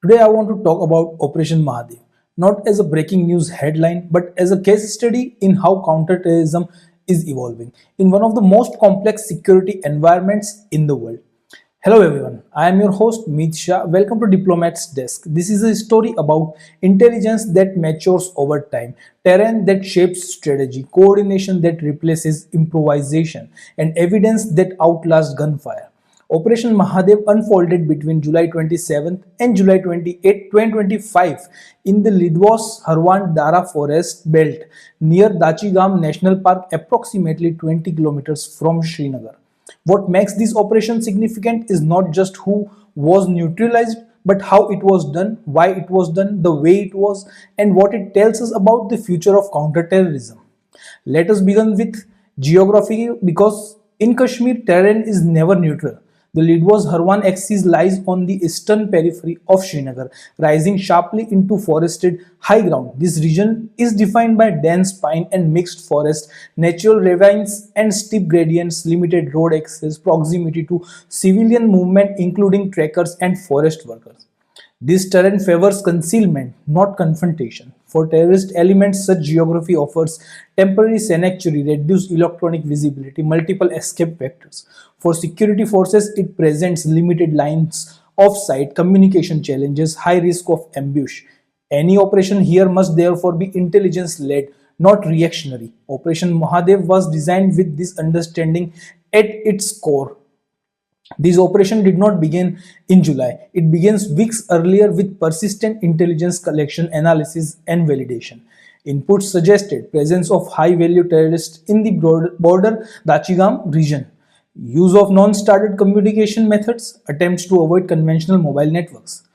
Today, I want to talk about Operation Mahadev, not as a breaking news headline, but as a case study in how counterterrorism is evolving in one of the most complex security environments in the world. Hello, everyone. I am your host, Meet Shah. Welcome to Diplomat's Desk. This is a story about intelligence that matures over time, terrain that shapes strategy, coordination that replaces improvisation, and evidence that outlasts gunfire. Operation Mahadev unfolded between July 27th and July 28th, 2025 in the Lidwas Harwan Dara forest belt near Dachigam National Park, approximately 20 kilometers from Srinagar. What makes this operation significant is not just who was neutralized, but how it was done, why it was done, the way it was, and what it tells us about the future of counterterrorism. Let us begin with geography because in Kashmir, terrain is never neutral. The Lidwas Harwan axis lies on the eastern periphery of Srinagar, rising sharply into forested high ground. This region is defined by dense pine and mixed forest, natural ravines and steep gradients, limited road access, proximity to civilian movement including trekkers and forest workers. This terrain favors concealment, not confrontation. For terrorist elements, such geography offers temporary sanctuary, reduced electronic visibility, multiple escape vectors. For security forces, it presents limited lines of sight, communication challenges, high risk of ambush. Any operation here must therefore be intelligence led, not reactionary. Operation Mahadev was designed with this understanding at its core. This operation did not begin in July. It begins weeks earlier with persistent intelligence collection, analysis, and validation. Inputs suggested presence of high-value terrorists in the border Dachigam region, use of non-standard communication methods, attempts to avoid conventional mobile networks.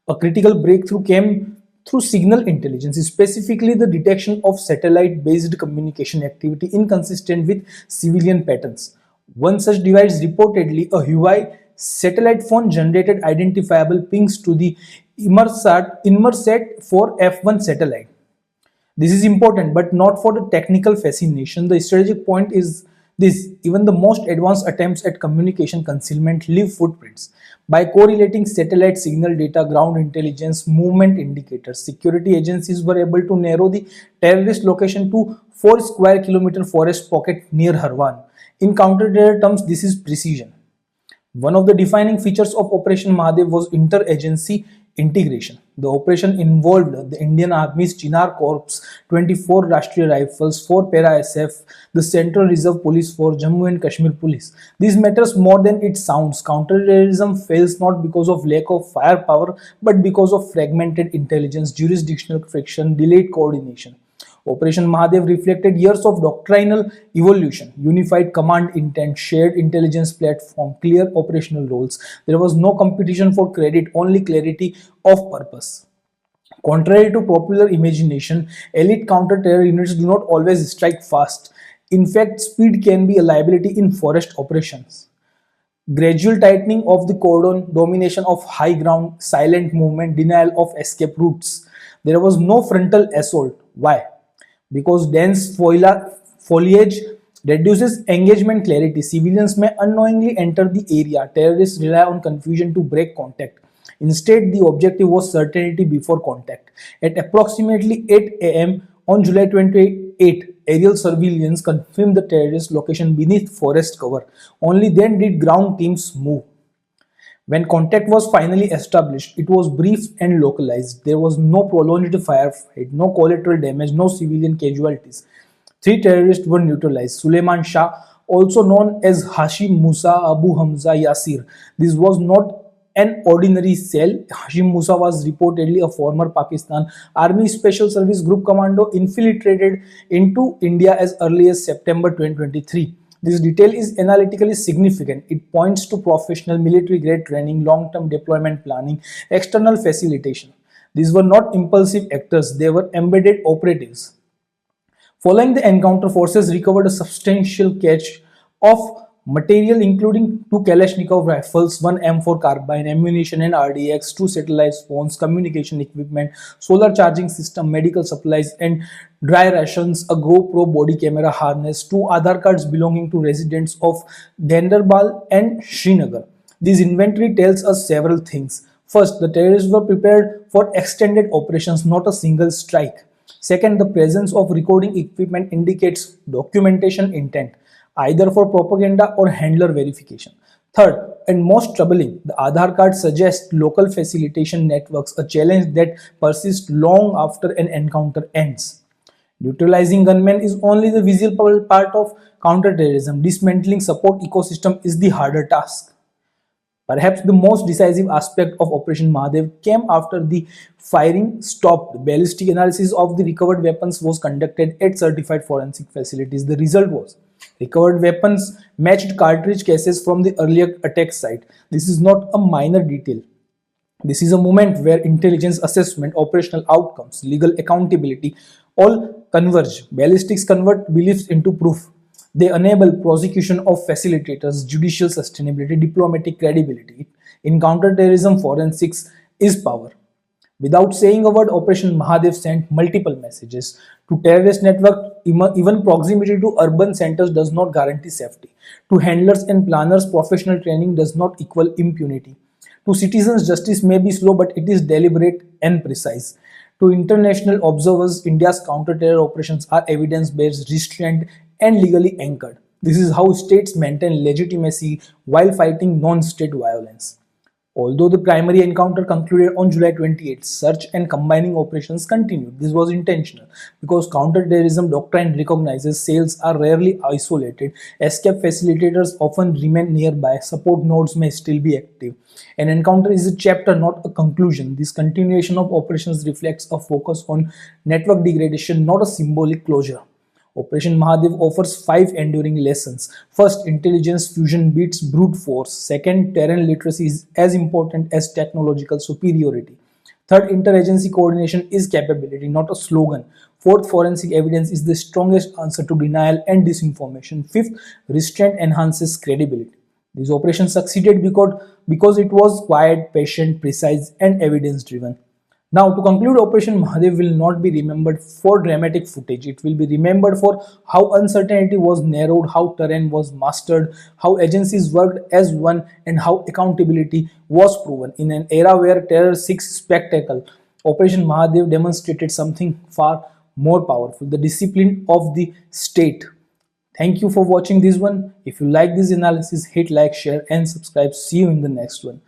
A critical breakthrough came through signal intelligence, specifically the detection of satellite-based communication activity inconsistent with civilian patterns. One such device, reportedly a Huawei satellite phone, generated identifiable pings to the Inmarsat 4 F1 satellite. This is important, but not for the technical fascination. The strategic point is this: even the most advanced attempts at communication concealment leave footprints. By correlating satellite signal data, ground intelligence, movement indicators, security agencies were able to narrow the terrorist location to 4 square kilometer forest pocket near Harwan. In counter-terror terms, this is precision. One of the defining features of Operation Mahadev was interagency integration. The operation involved the Indian Army's Chinar Corps, 24 Rashtriya Rifles, 4 Para-SF, the Central Reserve Police Force, Jammu and Kashmir Police. This matters more than it sounds. Counterterrorism fails not because of lack of firepower, but because of fragmented intelligence, jurisdictional friction, delayed coordination. Operation Mahadev reflected years of doctrinal evolution, unified command intent, shared intelligence platform, clear operational roles. There was no competition for credit, only clarity of purpose. Contrary to popular imagination, elite counter-terror units do not always strike fast. In fact, speed can be a liability in forest operations. Gradual tightening of the cordon, domination of high ground, silent movement, denial of escape routes. There was no frontal assault. Why? Because dense foliage reduces engagement clarity. Civilians may unknowingly enter the area. Terrorists rely on confusion to break contact. Instead, the objective was certainty before contact. At approximately 8 a.m. on July 28, aerial surveillance confirmed the terrorist location beneath forest cover. Only then did ground teams move. When contact was finally established, it was brief and localized. There was no prolonged firefight, no collateral damage, no civilian casualties. 3 terrorists were neutralized. Suleiman Shah, also known as Hashim Musa Abu Hamza Yasir. This was not an ordinary cell. Hashim Musa was reportedly a former Pakistan Army Special Service Group commando infiltrated into India as early as September 2023. This detail is analytically significant. It points to professional military-grade training, long-term deployment planning, external facilitation. These were not impulsive actors, they were embedded operatives. Following the encounter, forces recovered a substantial cache of material including 2 Kalashnikov rifles, 1 M4 carbine, ammunition and RDX, 2 satellite phones, communication equipment, solar charging system, medical supplies and dry rations, a GoPro body camera harness, 2 Aadhaar cards belonging to residents of Ganderbal and Srinagar. This inventory tells us several things. First, the terrorists were prepared for extended operations, not a single strike. Second, the presence of recording equipment indicates documentation intent, either for propaganda or handler verification. Third, and most troubling, the Aadhaar card suggests local facilitation networks, a challenge that persists long after an encounter ends. Neutralizing gunmen is only the visible part of counterterrorism. Dismantling support ecosystem is the harder task. Perhaps the most decisive aspect of Operation Mahadev came after the firing stopped. Ballistic analysis of the recovered weapons was conducted at certified forensic facilities. The result was recovered weapons matched cartridge cases from the earlier attack site. This is not a minor detail. This is a moment where intelligence assessment, operational outcomes, legal accountability all converge. Ballistics convert beliefs into proof. They enable prosecution of facilitators, judicial sustainability, diplomatic credibility. In counterterrorism, forensics is power. Without saying a word, Operation Mahadev sent multiple messages to terrorist network. Even proximity to urban centers does not guarantee safety. To handlers and planners, professional training does not equal impunity. To citizens, justice may be slow, but it is deliberate and precise. To international observers, India's counter-terror operations are evidence-based, restrained, and legally anchored. This is how states maintain legitimacy while fighting non-state violence. Although the primary encounter concluded on July 28, search and combining operations continued. This was intentional because counterterrorism doctrine recognizes cells are rarely isolated. Escape facilitators often remain nearby. Support nodes may still be active. An encounter is a chapter, not a conclusion. This continuation of operations reflects a focus on network degradation, not a symbolic closure. Operation Mahadev offers 5 enduring lessons. First, intelligence fusion beats brute force. Second, terrain literacy is as important as technological superiority. Third, interagency coordination is capability, not a slogan. Fourth, forensic evidence is the strongest answer to denial and disinformation. Fifth, restraint enhances credibility. This operation succeeded because it was quiet, patient, precise, and evidence driven. Now, to conclude, Operation Mahadev will not be remembered for dramatic footage. It will be remembered for how uncertainty was narrowed, how terrain was mastered, how agencies worked as one, and how accountability was proven. In an era where terror seeks spectacle, Operation Mahadev demonstrated something far more powerful, the discipline of the state. Thank you for watching this one. If you like this analysis, hit like, share, and subscribe. See you in the next one.